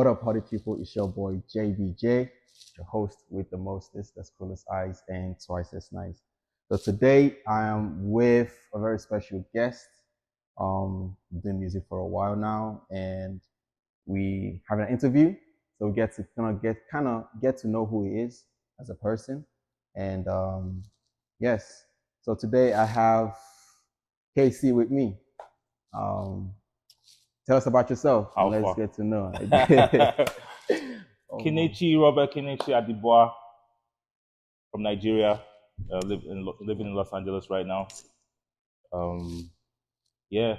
What up, party people? It's your boy JBJ, your host with the mostest, that's coolest eyes, and twice as nice. So today I am with a very special guest. Been music for a while now, and we have an interview. So we get to kind of get to know who he is as a person. And yes, so today I have KC with me. Um, Tell us about yourself. And let's get to know. Kenechi, Robert Kenechi Adiboa from Nigeria, living in Los Angeles right now. Yeah,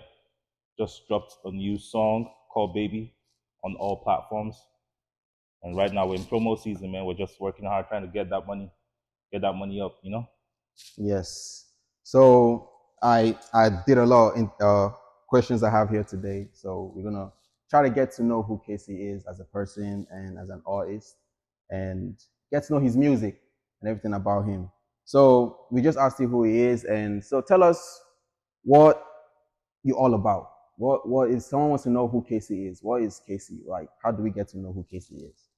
just dropped a new song called Baby on all platforms. And right now we're in promo season, man. We're just working hard trying to get that money up, you know? Yes. So I did a lot of questions I have here today. So we're gonna try to get to know who Casey is as a person and as an artist, and get to know his music and everything about him. So we just asked you who he is, and so tell us what you're all about. What is someone wants to know who Casey is? What is Casey like? How do we get to know who Casey is?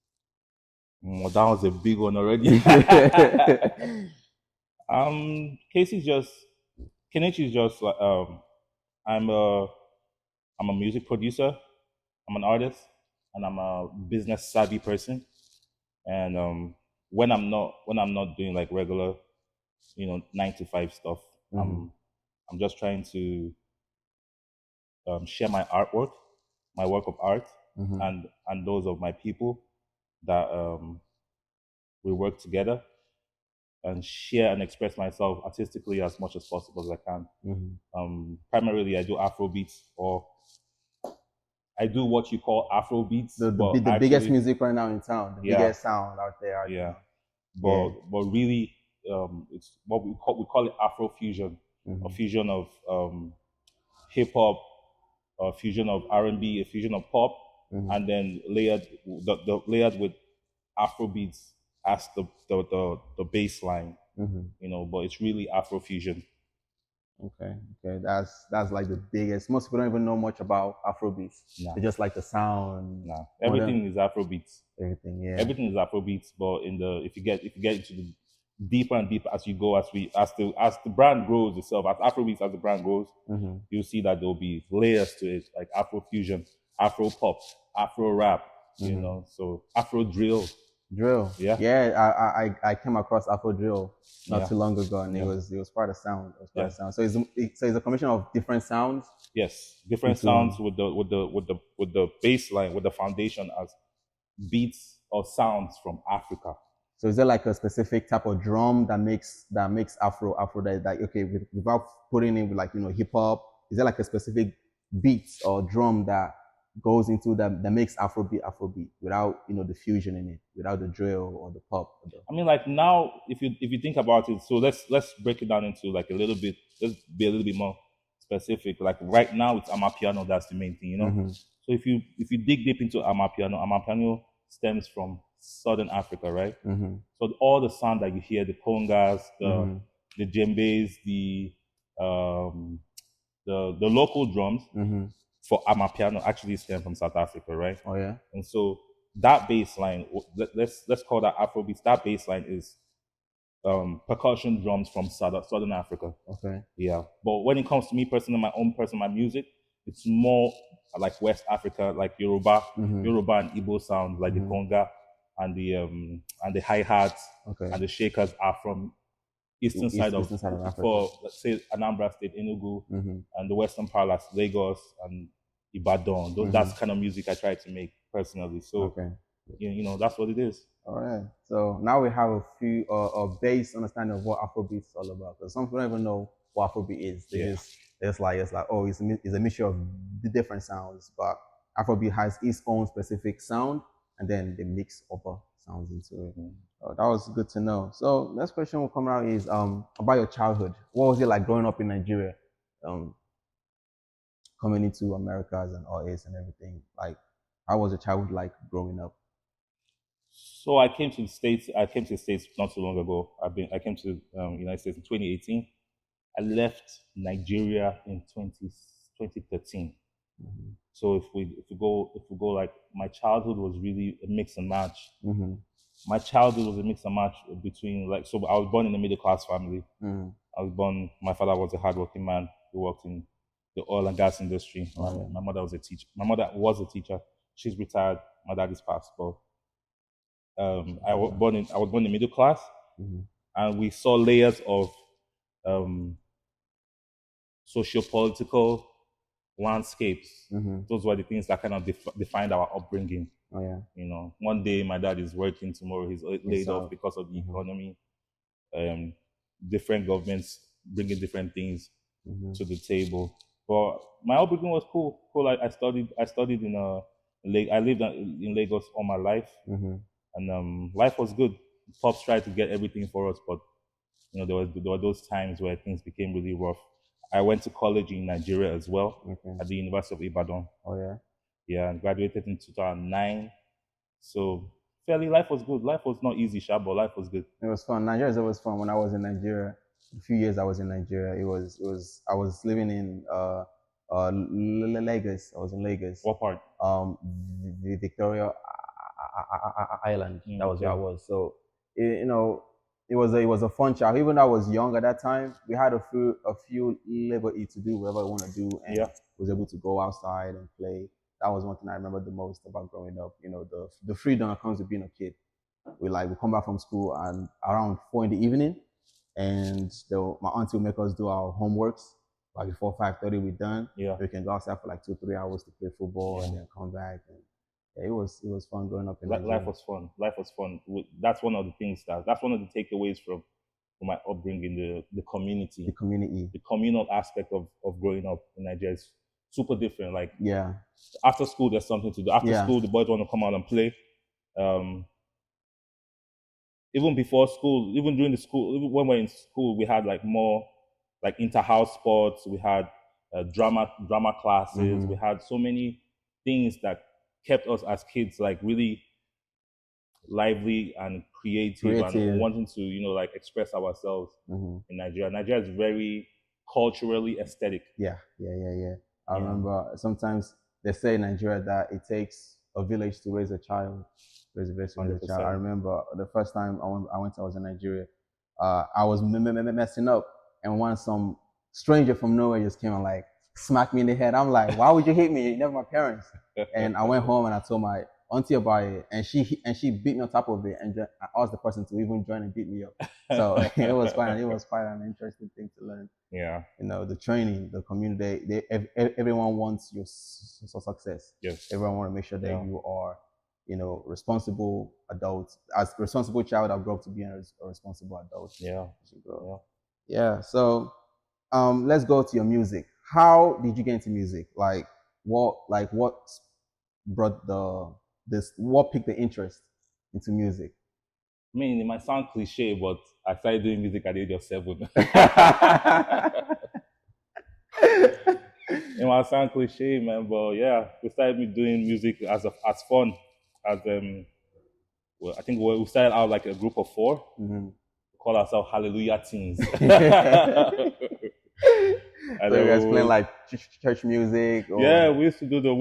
Well, that was a big one already. Kenechi is just I'm a music producer, I'm an artist, and I'm a business savvy person. And when I'm not doing like regular, 9 to 5 stuff, I'm just trying to share my artwork, my work of art, and those of my people that we work together and share and express myself artistically as much as possible as I can. Primarily, I do Afrobeats, or I do what you call Afrobeats. The biggest music right now in town, the biggest sound out there. But really, it's what we call it Afrofusion, a fusion of hip hop, a fusion of R&B, a fusion of pop, and then layered with Afrobeats as the baseline. But it's really Afrofusion. Okay, that's like the biggest. Most people don't even know much about Afrobeats. They just like the sound. Everything is Afrobeats. Everything is Afrobeats. But if you get into the deeper and deeper as you go, as the brand grows itself, as Afrobeats as the brand grows, you'll see that there'll be layers to it, like Afrofusion, Afro pop, Afro rap, so Afro drill. I came across Afro drill not too long ago, and it was quite a sound. So it's a combination of different sounds. Yes, different sounds with the baseline, with the foundation as beats or sounds from Africa. So is there like a specific type of drum that makes Afro that okay, without putting in like hip hop? Is there like a specific beat or drum that goes into that makes Afrobeat without the fusion in it, without the drill or the pop? I mean, like now, if you think about it, so let's break it down into like a little bit. Let's be a little bit more specific. Like right now, it's Amapiano. That's the main thing, So if you dig deep into Amapiano stems from Southern Africa, right? So all the sound that you hear, the congas, the djembes, the local drums for Amapiano actually stem from South Africa, right? Oh yeah. And so that bass line, let's call that Afrobeats. That bass line is percussion drums from Southern Africa. Okay. Yeah. But when it comes to me personally, my music, it's more like West Africa, like Yoruba and Igbo sounds, like the conga and the hi-hats and the shakers are from eastern side of Africa. For let's say Anambra State, Enugu, and the western part, Lagos and Ibadan. That's the kind of music I try to make personally. So that's what it is. All right. So now we have a few a base understanding of what Afrobeat is all about. Because some people don't even know what Afrobeat is. It's like oh, it's a mixture of the different sounds, but Afrobeat has its own specific sound, and then they mix other sounds into it. That was good to know. So next question will come out is about your childhood. What was it like growing up in Nigeria? Coming into America as an artist and everything. Like, how was your childhood like growing up? So I came to the States. Not too long ago. I came to United States in 2018. I left Nigeria in 2013. So if we go like my childhood was really a mix and match. My childhood was a mix and match between like, so I was born in a middle class family. I was born. My father was a hardworking man who worked in the oil and gas industry. My mother was a teacher. My mother was a teacher. She's retired. My dad is passed, but I was born in middle class, and we saw layers of socio-political landscapes. Those were the things that kind of defined our upbringing. You know, one day my dad is working, tomorrow he's laid off because of the economy. Different governments bringing different things to the table. But my upbringing was cool. I studied in I lived in Lagos all my life, and life was good. Pops tried to get everything for us, but you know there were those times where things became really rough. I went to college in Nigeria as well, at the University of Ibadan. Yeah, and graduated in 2009. So fairly, life was good. Life was not easy, sharp, but life was good. It was fun. Nigeria is always fun. When I was in Nigeria, a few years I was in Nigeria, I was living in Lagos. I was in Lagos. What part? The Victoria Island. That was where I was. So you know, it was a fun child. Even though I was young at that time, we had a few liberty to do whatever we want to do, and was able to go outside and play. That was one thing I remember the most about growing up. You know, the freedom that comes with being a kid. We come back from school and around 4 in the evening, and my auntie will make us do our homeworks. Like before 5:30, we're done. We can go outside for like 2-3 hours to play football and then come back. And it was fun growing up in Nigeria. Life was fun. Life was fun. That's one of the things that's one of the takeaways from my upbringing. The community, the communal aspect of growing up in Nigeria is super different. Like after school, there's something to do. After school, the boys want to come out and play. Even before school, even during the school, even when we were in school, we had like more like inter-house sports. We had drama classes. We had so many things that kept us as kids like really lively and creative and wanting to, you know, like express ourselves in Nigeria. Nigeria is very culturally aesthetic. I remember sometimes they say in Nigeria that it takes a village to raise a child. I remember the first time I was in Nigeria, I was messing up, and when some stranger from nowhere just came and like smacked me in the head. I'm like, why would you hit me? You're never my parents. And I went home and I told my auntie about it, and she beat me on top of it, and I asked the person to even join and beat me up. So it was fun. It was quite an interesting thing to learn. Yeah. You know, the training, the community, everyone wants your success. Yes. Everyone want to make sure that you are, you know, responsible adults. As a responsible child, I've grown up to be a responsible adult. Yeah. So, let's go to your music. How did you get into music? What brought what piqued the interest into music? I mean, it might sound cliche, but I started doing music at the age of 7. It might sound cliche, man, but yeah, we started doing music as fun. I think we started out like a group of 4. We call ourselves Hallelujah Teens. So you guys playing like church music? Or... Yeah, we used to do the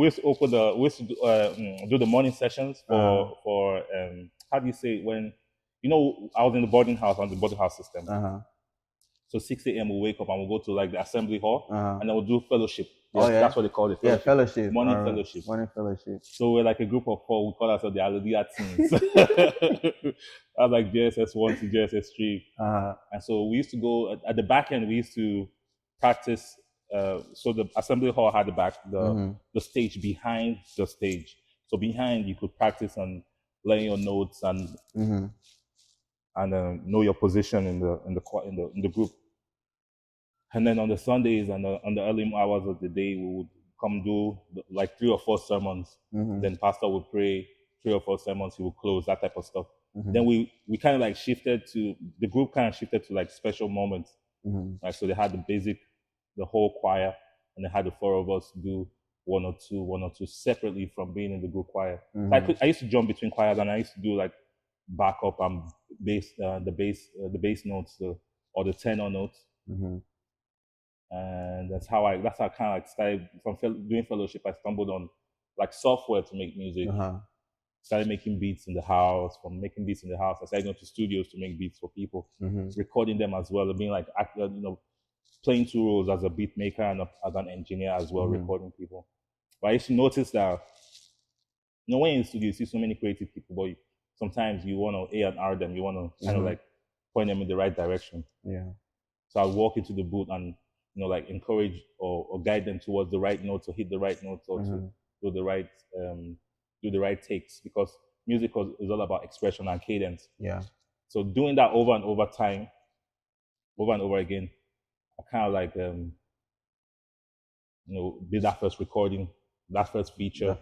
morning sessions for how do you say it, when, you know, I was in the boarding house, on the boarding house system. So 6 a.m. we'll wake up and we'll go to like the assembly hall, and then we'll do fellowship. That's what they call it. Fellowship. Yeah, fellowship. Morning fellowship. Morning fellowship. So we're like a group of 4. We call ourselves the Hallelujah Teens. That's like JSS 1 to JSS 3. And so we used to go at the back end. We used to practice. So the assembly hall had the stage behind the stage. So behind you could practice on laying your notes and know your position in the group. And then on the Sundays and on the early hours of the day, we would come do like 3 or 4 sermons. Then pastor would pray 3 or 4 sermons. He would close, that type of stuff. Then we kind of like the group kind of shifted to like special moments. Like, so they had the whole choir, and they had the 4 of us do one or two separately from being in the group choir. So I used to jump between choirs, and I used to do like backup and bass, the bass notes, or the tenor notes. and that's how I kind of like started from doing fellowship. I stumbled on like software to make music. Started making beats in the house. From making beats in the house, I started going to studios to make beats for people, recording them as well, and being like, playing two roles as a beat maker and as an engineer as well, recording people. But I used to notice that, when you're in the studio, you see so many creative people, but sometimes you want to A&R them, you want to kind of like point them in the right direction. Yeah. So I walk into the booth and like encourage or guide them towards the right notes, or hit the right notes, or to do the right takes, because music is all about expression and cadence. Yeah. So doing that over and over again, I kind of like did that first recording, that first feature.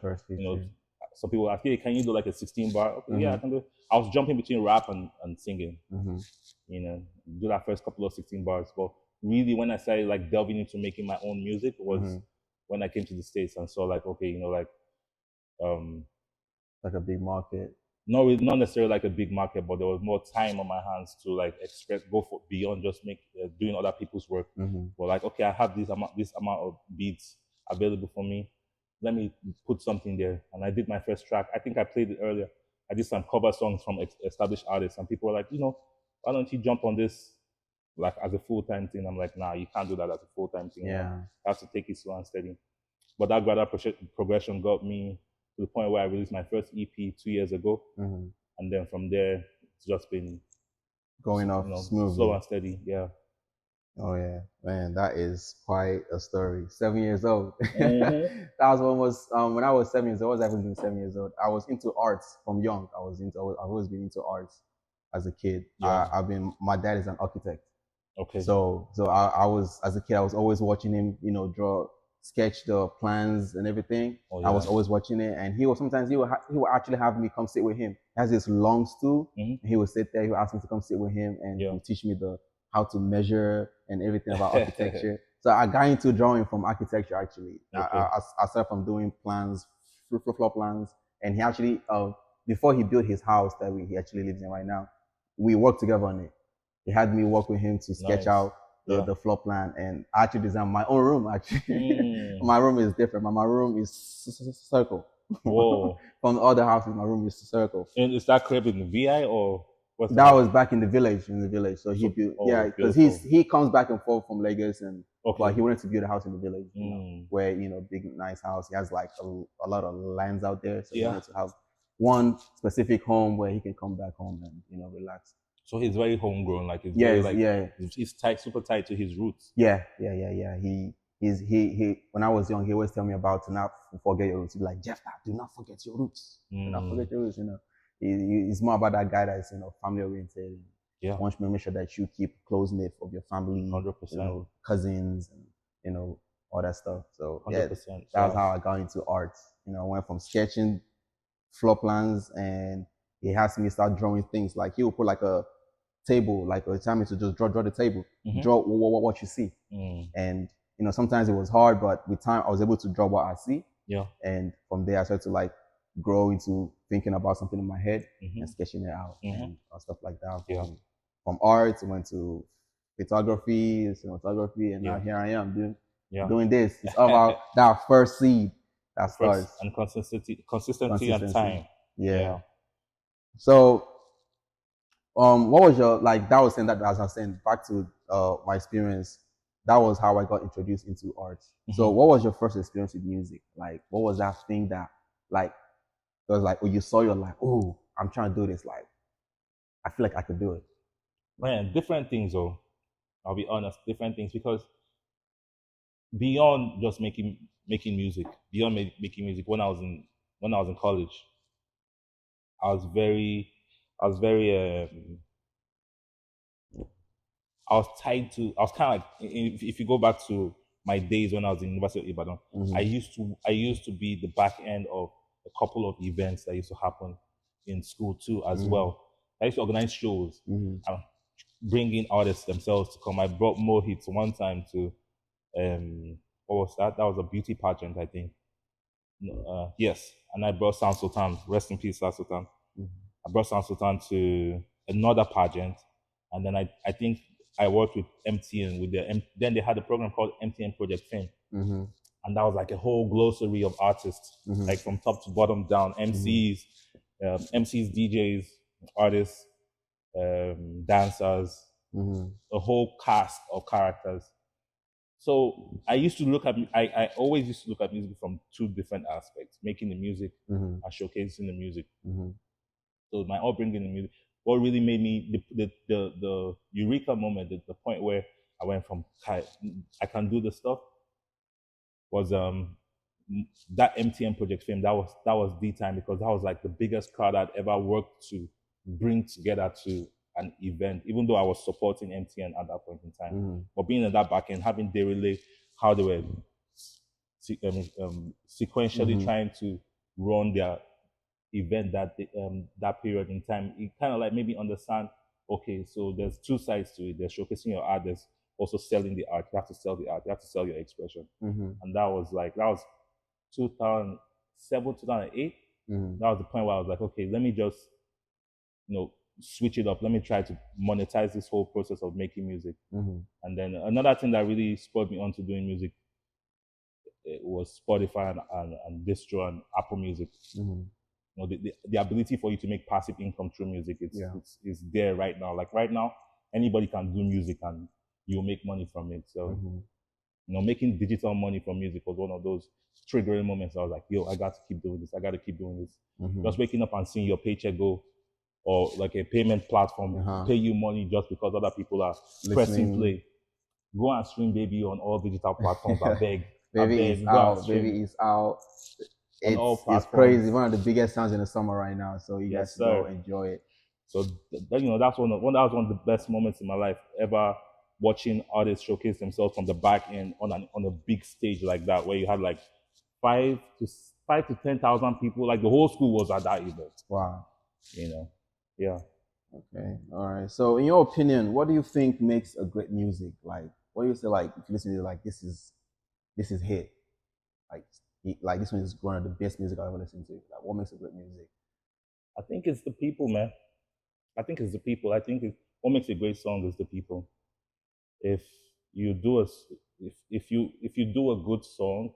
Some people ask, hey, can you do like a 16 bar? Okay, yeah, I can do it. I was jumping between rap and singing. Do that first couple of 16 bars. But really, when I started like delving into making my own music was when I came to the States and saw like, okay, like a big market. Not necessarily like a big market, but there was more time on my hands to like go for beyond just doing other people's work. But like, okay, I have this amount of beats available for me. Let me put something there. And I did my first track. I think I played it earlier. I did some cover songs from established artists, and people were like, why don't you jump on this like as a full-time thing? I'm like, nah, you can't do that as a full-time thing. Yeah. You have to take it slow and steady. But that gradual progression got me to the point where I released my first EP 2 years ago. And then from there, it's just been going off smoothly. Slow and steady, yeah. Oh yeah, man, that is quite a story. 7 years old. That was almost when I was 7 years old. I was even doing 7 years old. I was into arts from young. I've always been into arts as a kid. Yeah. My dad is an architect. Okay. So I was, as a kid, I was always watching him, sketch the plans and everything. Oh, yeah. I was always watching it, and he would actually have me come sit with him. He has this long stool, and he would sit there. He would ask me to come sit with him, and he would teach me how to measure and everything about architecture. So I got into drawing from architecture actually. Okay. I started from doing plans, floor plans, and he actually before he built his house that he actually lives in right now, we worked together on it. He had me work with him to sketch out the floor plan, and I actually designed my own room actually. My room is different. My room is circle. Whoa. From the other houses, my room is circle. And is that crib in the VI or what's that? Was back in the village. So he built, because he comes back and forth from Lagos, and but he wanted to build a house in the village, where big nice house. He has like a lot of lands out there, so he wanted to have one specific home where he can come back home and relax. So he's very homegrown, like he's he's tight, super tight to his roots. Yeah. He when I was young, he always tell me about to not forget your roots. He'd be like, Jeff, do not forget your roots. Do not forget your roots. He's more about that guy that's family oriented. Yeah. Wants to make sure that you keep close knit of your family, 100%. Cousins, and all that stuff. So 100%. That's how I got into art. I went from sketching floor plans, and he asked me to start drawing things. Like he would put like a table, like a tell me to just draw the table, draw what you see. And sometimes it was hard, but with time I was able to draw what I see. Yeah. And from there I started to like grow into thinking about something in my head and sketching it out and stuff like that. From art, I went to photography, cinematography, and now here I am doing this. It's all about that first seed that starts. And consistency and time. Yeah. So, what was your, like, that was saying that, as I was saying, back to my experience, that was how I got introduced into art. So what was your first experience with music? Like, what was that thing that, like, it was like, when you saw, you're like, oh, I'm trying to do this, like, I feel like I could do it. Man, different things though. I'll be honest, different things, because beyond just making music, when I was in college, I was kind of like, if you go back to my days when I was in University of Ibadan, I used to be the back end of a couple of events that used to happen in school too as well. I used to organize shows and bring in artists themselves to come. I brought more hits one time to what was that? That was a beauty pageant, I think. Yes, and I brought Sound Sultan. Rest in peace, Sound Sultan. I brought Sound Sultan to another pageant, and then I think I worked with MTN with then they had a program called MTN Project Fame, Mm-hmm. and that was like a whole glossary of artists, Mm-hmm. like from top to bottom down, MCs, MCs, DJs, artists, dancers, Mm-hmm. a whole cast of characters. So I used to look at, I always used to look at music from two different aspects: making the music Mm-hmm. and showcasing the music. Mm-hmm. So my upbringing in music, what really made me the eureka moment, the point where I went from I can do this stuff, was that MTN Project Fame. That was the time, because that was like the biggest crowd I'd ever worked to bring together to an event, even though I was supporting MTN at that point in time. Mm-hmm. But being in that back end, having they relay how they were sequentially Mm-hmm. trying to run their event that period in time, it kind of like made me understand, okay, so there's two sides to it. There's showcasing your art, there's also selling the art. You have to sell the art, you have to sell your expression. Mm-hmm. And that was 2007, 2008. Mm-hmm. That was the point where I was like, okay, let me just, switch it up. Let me try to monetize this whole process of making music. Mm-hmm. And then another thing that really spurred me on to doing music, it was Spotify and Distro and Apple Music. Mm-hmm. The ability for you to make passive income through music, Yeah. it's there right now. Like right now, anybody can do music and you'll make money from it. So, making digital money from music was one of those triggering moments. I was like, yo, I got to keep doing this. I got to keep doing this. Mm-hmm. Just waking up and seeing your paycheck go, or like a payment platform pay you money just because other people are pressing play. Go and stream Baby on all digital platforms. I beg. Baby is out. Baby is out. It's crazy. One of the biggest sounds in the summer right now. So you guys go enjoy it. So that's one of the best moments in my life ever, watching artists showcase themselves from the back end on a big stage like that, where you had like 5 to 10,000 people. Like the whole school was at that event. Wow. Yeah. Okay. All right. So in your opinion, what do you think makes a great music? Like, what do you say? Like, if you listen to it, like this is hit. Like this one is one of the best music I've ever listened to. Like, what makes a great music? I think it's the people, man. I think it's the people. I think what makes a great song is the people. If you do if you do a good song,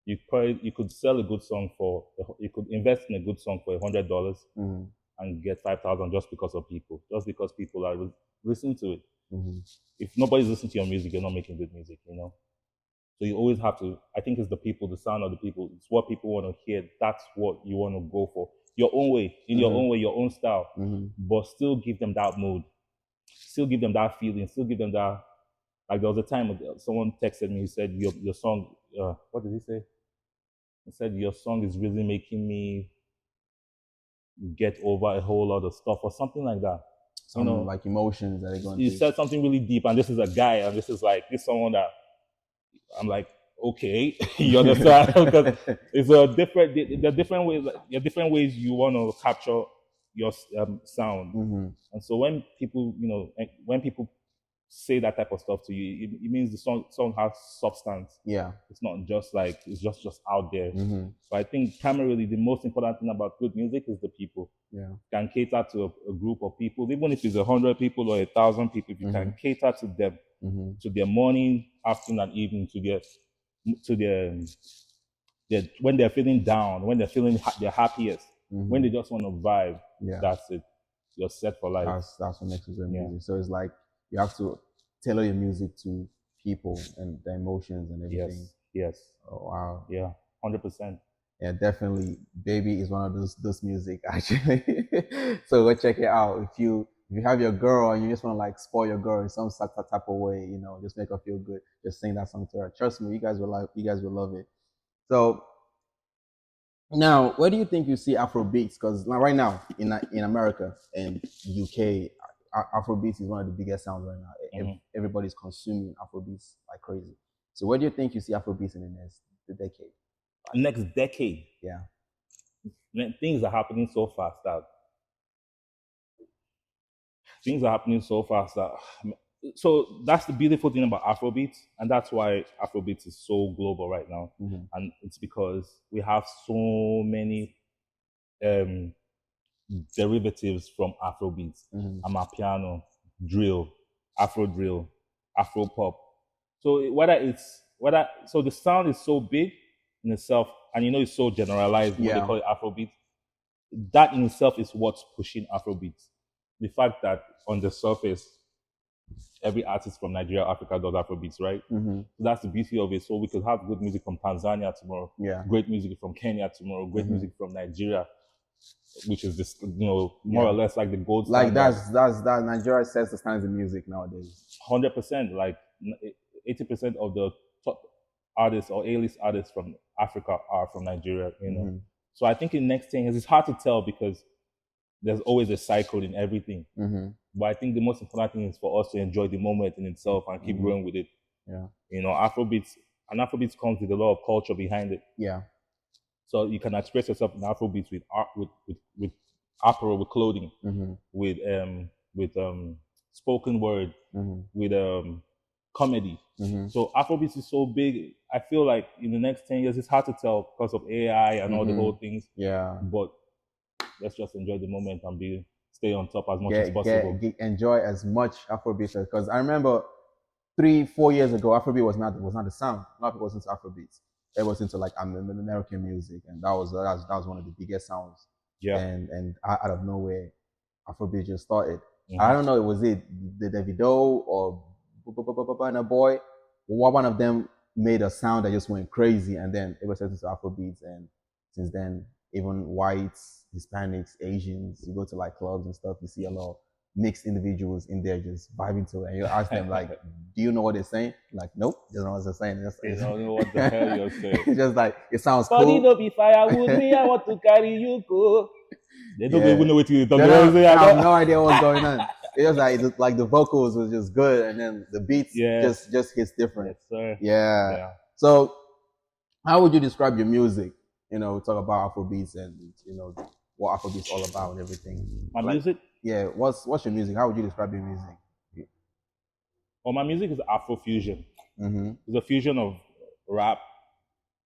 you could sell a good song you could invest in a good song for $100 and get 5,000 just because people are listening to it. If nobody's listening to your music, you're not making good music. So you always have to. I think it's the people, the sound of the people. It's what people want to hear. That's what you want to go for. Your own way, in your own way, your own style, but still give them that mood, still give them that feeling, still give them that. Like there was a time someone texted me. He said, "Your song." What did he say? He said, "Your song is really making me get over a whole lot of stuff," or something like that. Like emotions that are going. He said something really deep, and this is a guy, and this is someone that I'm like, okay, you understand? Because it's there are different ways. There are different ways you want to capture your sound, and so when people, say that type of stuff to you, it means the song has substance. Yeah, it's not just like it's just out there. So I think primarily the most important thing about good music is the people. Yeah, can cater to a group of people, even if it's 100 people or 1,000 people. If you can cater to them, to their morning, afternoon, and evening, to their when they're feeling down, when they're feeling their happiest, when they just want to vibe. Yeah, that's it. You're set for life. That's what makes it good music. So it's like you have to tailor your music to people and their emotions and everything. Yes. Oh wow. Yeah. 100%. Yeah, definitely. Baby is one of those music actually. So go check it out. If you have your girl and you just want to like spoil your girl in some type of way, just make her feel good, just sing that song to her. Trust me, you guys will love it. So now, where do you think you see Afrobeats? Because right now in America and UK, Afrobeats is one of the biggest sounds right now. Everybody's consuming Afrobeats like crazy. So where do you think you see Afrobeats in the decade? Next decade? Yeah. Things are happening so fast that so that's the beautiful thing about Afrobeats, and that's why Afrobeats is so global right now. And it's because we have so many derivatives from Afrobeats. Amapiano, drill, Afro drill, Afro pop. So so the sound is so big in itself, and it's so generalized when they Yeah. call it Afrobeat. That in itself is what's pushing Afrobeat. The fact that on the surface, every artist from Nigeria, Africa does Afrobeats, right? Mm-hmm. So that's the beauty of it. So we could have good music from Tanzania tomorrow, Yeah. great music from Kenya tomorrow, great Mm-hmm. music from Nigeria, which is this, more or less like the gold Like standard. that Nigeria sets the standards in music nowadays. 100%, like 80% of the top artists or A-list artists from Africa are from Nigeria, Mm-hmm. So I think in next 10 years, it's hard to tell because there's always a cycle in everything. Mm-hmm. But I think the most important thing is for us to enjoy the moment in itself and keep growing with it. Yeah. Afrobeats comes with a lot of culture behind it. Yeah. So you can express yourself in Afrobeats with art, with apparel, with clothing, Mm-hmm. with spoken word, Mm-hmm. with comedy. Mm-hmm. So Afrobeats is so big. I feel like in the next 10 years, it's hard to tell because of AI and all the whole things. Yeah. But let's just enjoy the moment and stay on top as much as possible. Enjoy as much Afrobeat, because I remember 3-4 years ago, Afrobeat was not the sound. A lot of people was into Afrobeats. It was into like American music, and that was one of the biggest sounds. Yeah. And out of nowhere, Afrobeat just started. Mhm. I don't know, was it the Davido or Burna Boy? One of them made a sound that just went crazy, and then it was set into Afrobeats, and since then, even whites, Hispanics, Asians, you go to like clubs and stuff, you see a lot of mixed individuals in there just vibing to it, and you ask them like, do you know what they're saying? Like, nope, they don't know what they're saying. They don't know what the hell you're saying. It's just like, it sounds Body cool. no be firewood, me, I want to carry you go. They don't Yeah. even know what you're They don't- I have no idea what's going on. It's just like the vocals was just good, and then the beats just hits different. Yes, sir. Yeah. So, how would you describe your music? Talk about Afrobeats and what Afrobeats all about and everything. My music? Yeah. What's your music? How would you describe your music? Well, my music is Afrofusion. Mm-hmm. It's a fusion of rap,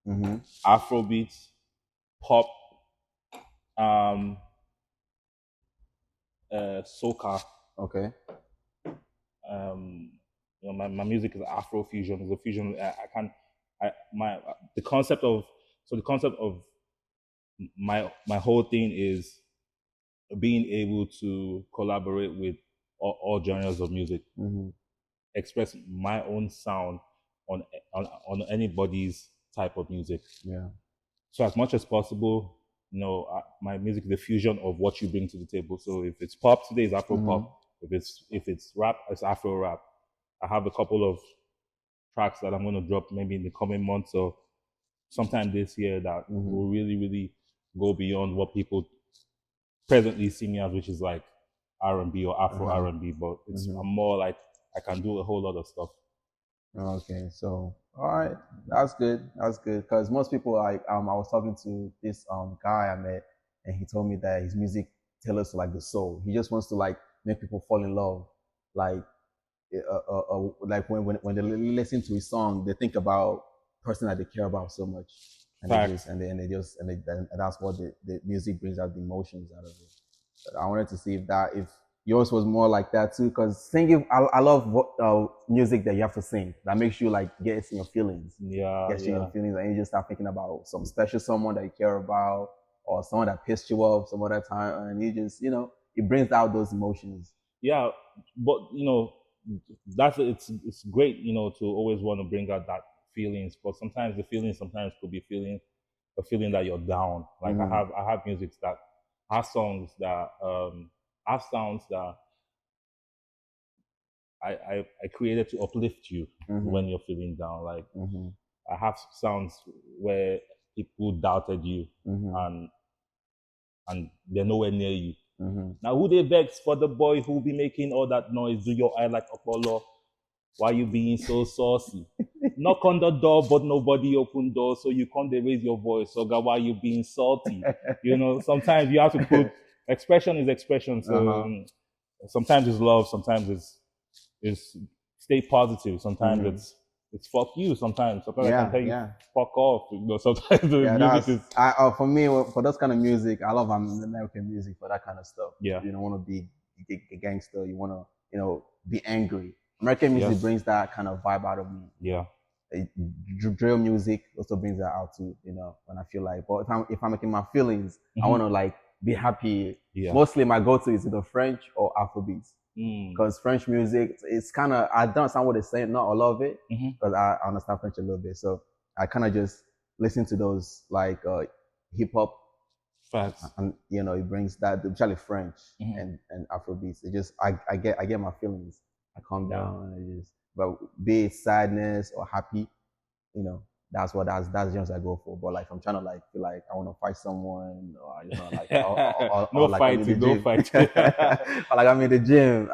Mm-hmm. Afrobeats, pop, soca. Okay. My music is Afrofusion. It's a fusion. The concept of my whole thing is being able to collaborate with all genres of music, express my own sound on anybody's type of music. Yeah. So as much as possible, my music is a fusion of what you bring to the table. So if it's pop today, it's Afro pop. If it's rap, it's Afro rap. I have a couple of tracks that I'm going to drop maybe in the coming months or sometime this year that will really, really go beyond what people presently see me as, which is like R&B or Afro R&B. But I'm more like I can do a whole lot of stuff. Okay, so all right, that's good. That's good, because most people, like, I was talking to this guy I met, and he told me that his music tailors to like the soul. He just wants to like make people fall in love, like like when they listen to his song, they think about the person that they care about so much, and that's what the music brings out the emotions out of it. But I wanted to see if yours was more like that too, because singing, I love music that you have to sing, that makes you like get in your feelings. Gets you in your feelings, and you just start thinking about some special someone that you care about, or someone that pissed you off some other time, and you just it brings out those emotions. Yeah, but it's great, to always want to bring out that feelings, but sometimes the feelings could be a feeling that you're down. Like I have music that have songs that have sounds that I created to uplift you when you're feeling down. Like I have sounds where people doubted you and they're nowhere near you. Now who they vex for the boy who be making all that noise? Do your eye like Apollo? Why you being so saucy? Knock on the door, but nobody open door, so you can't raise your voice. So why you being salty? Sometimes you have to put expression is expression. So sometimes it's love, sometimes it's stay positive. Sometimes it's fuck you. Sometimes I can tell you fuck off. Sometimes the music is. For me, for those kind of music, I love American music for that kind of stuff. Yeah. You don't want to be a gangster. You want to be angry. American music Yes. brings that kind of vibe out of me. Yeah. Drill music also brings that out too. You know, when I feel like, but if I'm making my feelings, I Mhm. want to like be happy. Yeah. Mostly my go-to is either French or Afrobeats. Mm. Because French music, it's kind of, I don't understand what they're saying, not all of it, Mhm. because I understand French a little bit. So I kind of just listen to those like hip hop, Facts. and you know, it brings that, especially French Mhm. and Afrobeats. It just, I get my feelings. I calm Yeah. down, and it just, but be it sadness or happy, you know, that's the genres I go for. But like, if I'm trying to like feel like I want to fight someone, or you know, like No or like I'm in the fighting, no gym, fighting. or like I'm in the gym.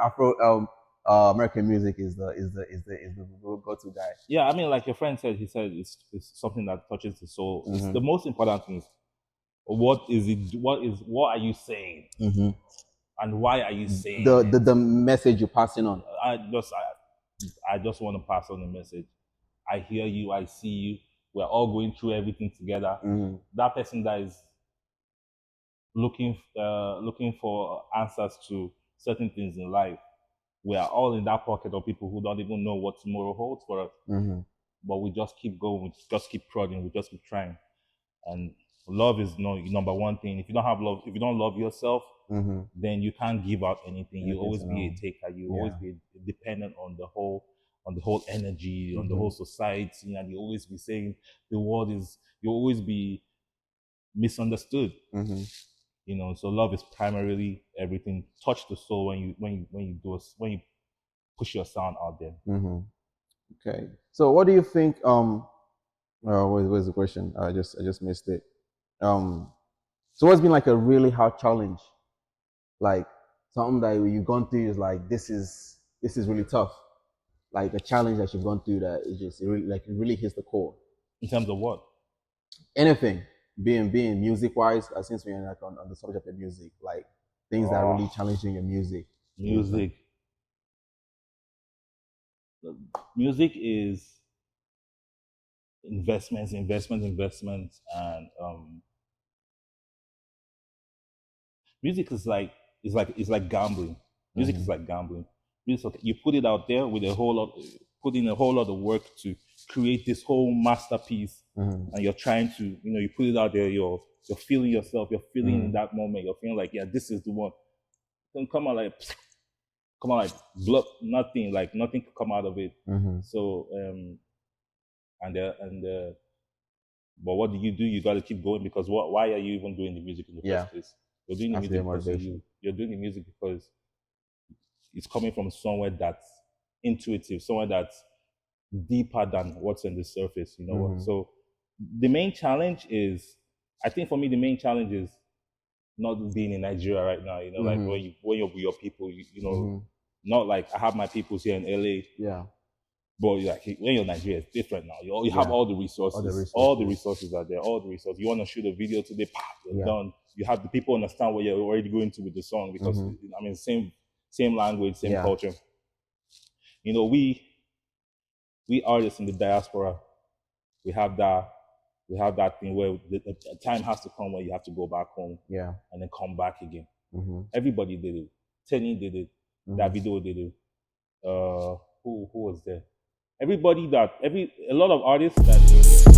American music is the go-to guy. Yeah, I mean, like your friend said, he said it's something that touches the soul. It's Mm-hmm. the most important thing. What is it? What are you saying? Mm-hmm. And why are you saying The message you're passing on. I just want to pass on the message. I hear you. I see you. We're all going through everything together. Mm-hmm. That person that is looking for answers to certain things in life. We are all in that pocket of people who don't even know what tomorrow holds for us. Mm-hmm. But we just keep going. We just keep prodding. We just keep trying. And love is number one thing. If you don't have love, if you don't love yourself, Mm-hmm. then you can't give out anything. You always be a Anything taker. You Yeah. always be dependent on the whole energy, on the Mhm. whole society, and you always be saying the world is. You always be misunderstood. Mm-hmm. You know, so love is primarily everything. Touch the soul when you push your sound out there. Mm-hmm. Okay. So what do you think? Where's the question? I just missed it. So what's been like a really hard challenge? Like something that you've gone through is like, this is really tough. Like a challenge that you've gone through that is just, it really hits the core. In terms of what? Anything, being music wise, since we're like on the subject of music, like things that are really challenging your music. Music. Music is investments, and music is like gambling. Music is like gambling. Music, you put it out there with put in a whole lot of work to create this whole masterpiece, Mm-hmm. and you're trying to, you put it out there. You're feeling yourself. You're feeling in Mm-hmm. that moment. You're feeling like, yeah, this is the one. Then come on like blood. Nothing could come out of it. Mm-hmm. So but what do? You got to keep going, because why are you even doing the music in the Yeah. first place? You're doing the That's music their because motivation. you're doing the music because it's coming from somewhere that's intuitive, somewhere that's deeper than what's on the surface. You know what? Mm-hmm. So the main challenge is, I think for me, the main challenge is not being in Nigeria right now. You know, like Mm-hmm. when you're with your people, Mm-hmm. not like I have my peoples here in LA. Yeah. But like when you're in Nigeria, it's different now. You have Yeah. all the resources. All All the the resources. resources are there. All the resources. You want to shoot a video today, pop, you're Yeah. done. You have the people understand what you're already going to with the song, because I mean, same language, same Yeah. culture. You know, we artists in the diaspora, we have that thing where the time has to come where you have to go back home, Yeah. and then come back again. Mm-hmm. Everybody did it. Tenny did it. Davido did it. Who was there? A lot of artists that